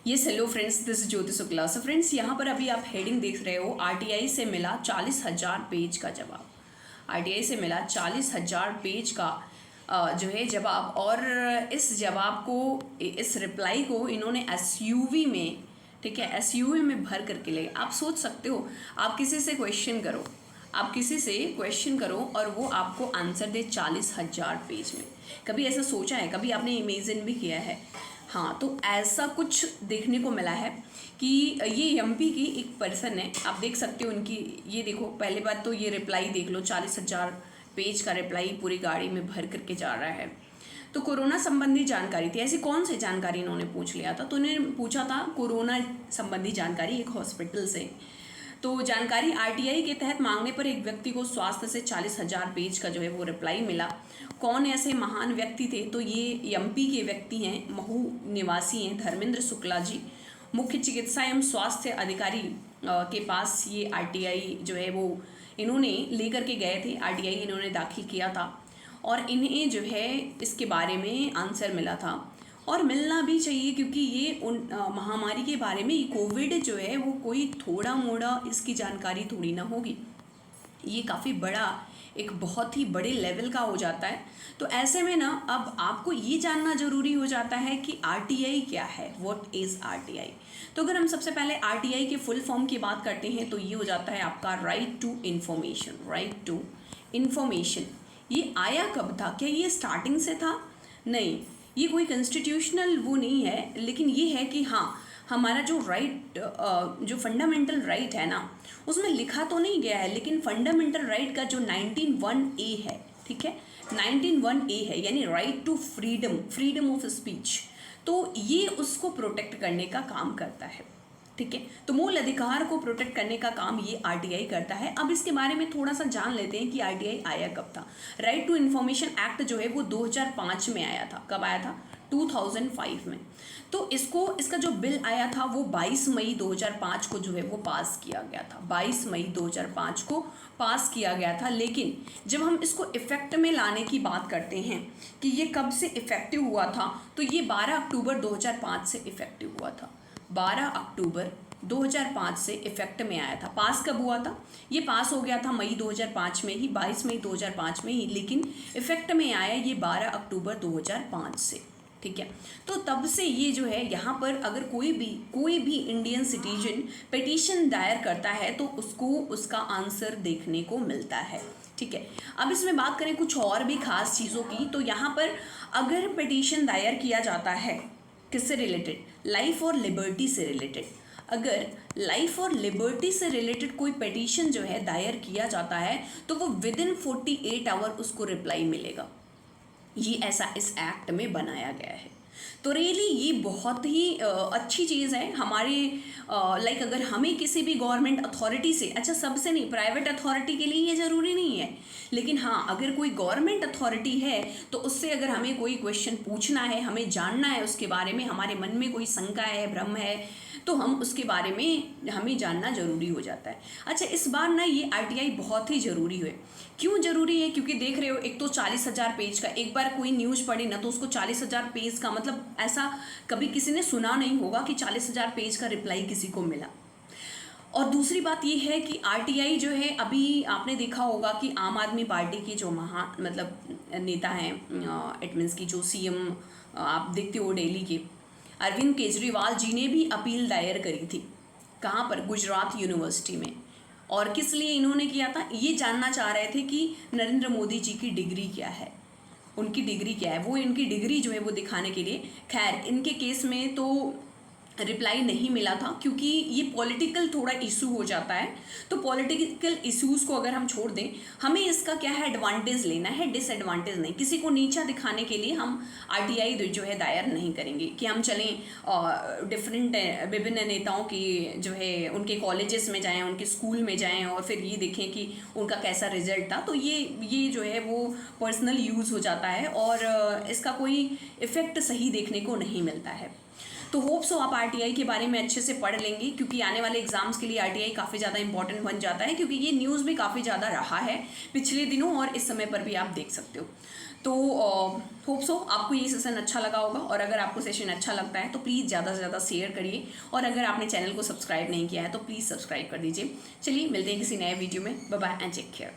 Yes hello friends, this Jyoti Shukla. So friends, यहाँ पर अभी आप हेडिंग देख रहे हो, आरटीआई से मिला 40,000 पेज का जवाब। आरटीआई से मिला 40,000 पेज का जो है जवाब। और इस जवाब को, इस रिप्लाई को इन्होंने एसयूवी में, ठीक है, एसयूवी में भर करके ले। आप सोच सकते हो, आप किसी से क्वेश्चन करो, आप किसी से क्वेश्चन करो और वो आपको आंसर दे 40,000 पेज में। कभी ऐसा सोचा है? कभी आपने इमेजिन भी किया है? हाँ, तो ऐसा कुछ देखने को मिला है कि ये एमपी की एक पर्सन है। आप देख सकते हो उनकी, ये देखो, पहले बात तो ये रिप्लाई देख लो, 40,000 पेज का रिप्लाई पूरी गाड़ी में भर करके जा रहा है। तो कोरोना संबंधी जानकारी थी। ऐसी कौन सी जानकारी इन्होंने पूछ लिया था? तो इन्होंने पूछा था कोरोना संबंधी जानकारी एक हॉस्पिटल से। तो जानकारी आरटीआई के तहत मांगने पर एक व्यक्ति को स्वास्थ्य से 40,000 पेज का जो है वो रिप्लाई मिला। कौन ऐसे महान व्यक्ति थे? तो ये एमपी के व्यक्ति हैं, महू निवासी हैं, धर्मेंद्र शुक्ला जी। मुख्य चिकित्सा एवं स्वास्थ्य अधिकारी के पास ये आरटीआई जो है वो इन्होंने लेकर के गए थे। आरटीआई इन्होंने दाखिल किया था और इन्हें जो है इसके बारे में आंसर मिला था, और मिलना भी चाहिए, क्योंकि ये उन महामारी के बारे में, कोविड जो है वो कोई थोड़ा मोड़ा इसकी जानकारी थोड़ी ना होगी। ये काफ़ी बड़ा, एक बहुत ही बड़े लेवल का हो जाता है। तो ऐसे में ना अब आपको ये जानना ज़रूरी हो जाता है कि आरटीआई क्या है, व्हाट इज़ आरटीआई। तो अगर हम सबसे पहले आरटीआई के फुल फॉर्म की बात करते हैं तो ये हो जाता है आपका right to information. Right to information ये आया कब था? क्या ये स्टार्टिंग से था? नहीं, ये कोई कॉन्स्टिट्यूशनल वो नहीं है, लेकिन ये है कि हाँ, हमारा जो राइट, जो फंडामेंटल राइट है ना, उसमें लिखा तो नहीं गया है, लेकिन फंडामेंटल राइट का जो 19(1)(a है, ठीक है, 19(1)(a है, यानी right to freedom, freedom of speech, तो ये उसको प्रोटेक्ट करने का काम करता है। ठीक है, तो मूल अधिकार को प्रोटेक्ट करने का काम ये आरटीआई करता है। अब इसके बारे में थोड़ा सा जान लेते हैं कि आरटीआई आया कब था। राइट टू इन्फॉर्मेशन एक्ट जो है वो 2005 में आया था। कब आया था? 2005 में। तो इसका जो बिल आया था वो 22 मई 2005 को जो है वो पास किया गया था। 22 मई 2005 को पास किया गया था। लेकिन जब हम इसको इफेक्ट में लाने की बात करते हैं कि ये कब से इफेक्टिव हुआ था, तो ये 12 अक्टूबर 2005 से इफेक्टिव हुआ था। 12 अक्टूबर 2005 से इफेक्ट में आया था। पास कब हुआ था? ये पास हो गया था मई 2005 में ही, 22 मई 2005 में ही, लेकिन इफेक्ट में आया ये 12 अक्टूबर 2005 से। ठीक है, तो तब से ये जो है, यहाँ पर अगर कोई भी इंडियन सिटीजन पिटीशन दायर करता है तो उसको उसका आंसर देखने को मिलता है। ठीक है, अब इसमें बात करें कुछ और भी खास चीज़ों की, तो यहाँ पर अगर पिटीशन दायर किया जाता है, किससे रिलेटेड? लाइफ और लिबर्टी से रिलेटेड। अगर लाइफ और लिबर्टी से रिलेटेड कोई पिटीशन जो है दायर किया जाता है तो वो विदिन 48 आवर उसको रिप्लाई मिलेगा। ये ऐसा इस एक्ट में बनाया गया है। तो रियली ये बहुत ही अच्छी चीज़ है हमारे, लाइक अगर हमें किसी भी गवर्नमेंट अथॉरिटी से, अच्छा सबसे नहीं, प्राइवेट अथॉरिटी के लिए ये ज़रूरी नहीं है, लेकिन हाँ अगर कोई गवर्नमेंट अथॉरिटी है तो उससे अगर हमें कोई क्वेश्चन पूछना है, हमें जानना है उसके बारे में, हमारे मन में कोई शंका है, भ्रम है, तो हम उसके बारे में हमें जानना ज़रूरी हो जाता है। अच्छा, इस बार ना ये आरटीआई बहुत ही ज़रूरी है। क्यों ज़रूरी है? क्योंकि देख रहे हो, एक तो 40,000 पेज का, एक बार कोई न्यूज़ पढ़े ना तो उसको 40,000 पेज का, मतलब ऐसा कभी किसी ने सुना नहीं होगा कि 40,000 पेज का रिप्लाई किसी को मिला। और दूसरी बात ये है कि आरटीआई जो है, अभी आपने देखा होगा कि आम आदमी पार्टी के जो मतलब नेता हैं, इट मीन्स की जो सीएम आप देखते हो दिल्ली के, अरविंद केजरीवाल जी ने भी अपील दायर करी थी। कहाँ पर? गुजरात यूनिवर्सिटी में। और किस लिए इन्होंने किया था? ये जानना चाह रहे थे कि नरेंद्र मोदी जी की डिग्री क्या है, उनकी डिग्री क्या है, वो इनकी डिग्री जो है वो दिखाने के लिए। खैर, इनके केस में तो रिप्लाई नहीं मिला था, क्योंकि ये पॉलिटिकल थोड़ा इशू हो जाता है। तो पॉलिटिकल इश्यूज़ को अगर हम छोड़ दें, हमें इसका क्या है, एडवांटेज लेना है, डिसएडवांटेज नहीं। किसी को नीचा दिखाने के लिए हम आरटीआई जो है दायर नहीं करेंगे कि हम चलें डिफरेंट विभिन्न नेताओं की जो है उनके कॉलेजेस में जाएं, उनके स्कूल में जाएं और फिर ये देखें कि उनका कैसा रिजल्ट था। तो ये जो है वो पर्सनल यूज़ हो जाता है और इसका कोई इफ़ेक्ट सही देखने को नहीं मिलता है। तो होप सो आप आरटीआई के बारे में अच्छे से पढ़ लेंगे, क्योंकि आने वाले एग्जाम्स के लिए आरटीआई काफ़ी ज़्यादा इंपॉर्टेंट बन जाता है, क्योंकि ये न्यूज़ भी काफ़ी ज़्यादा रहा है पिछले दिनों और इस समय पर भी आप देख सकते हो। तो होप सो आपको ये सेशन अच्छा लगा होगा, और अगर आपको सेशन अच्छा लगता है तो प्लीज़ ज़्यादा से ज़्यादा शेयर करिए, और अगर आपने चैनल को सब्सक्राइब नहीं किया है तो प्लीज़ सब्सक्राइब कर दीजिए। चलिए मिलते हैं किसी नए वीडियो में। Bye bye and take care.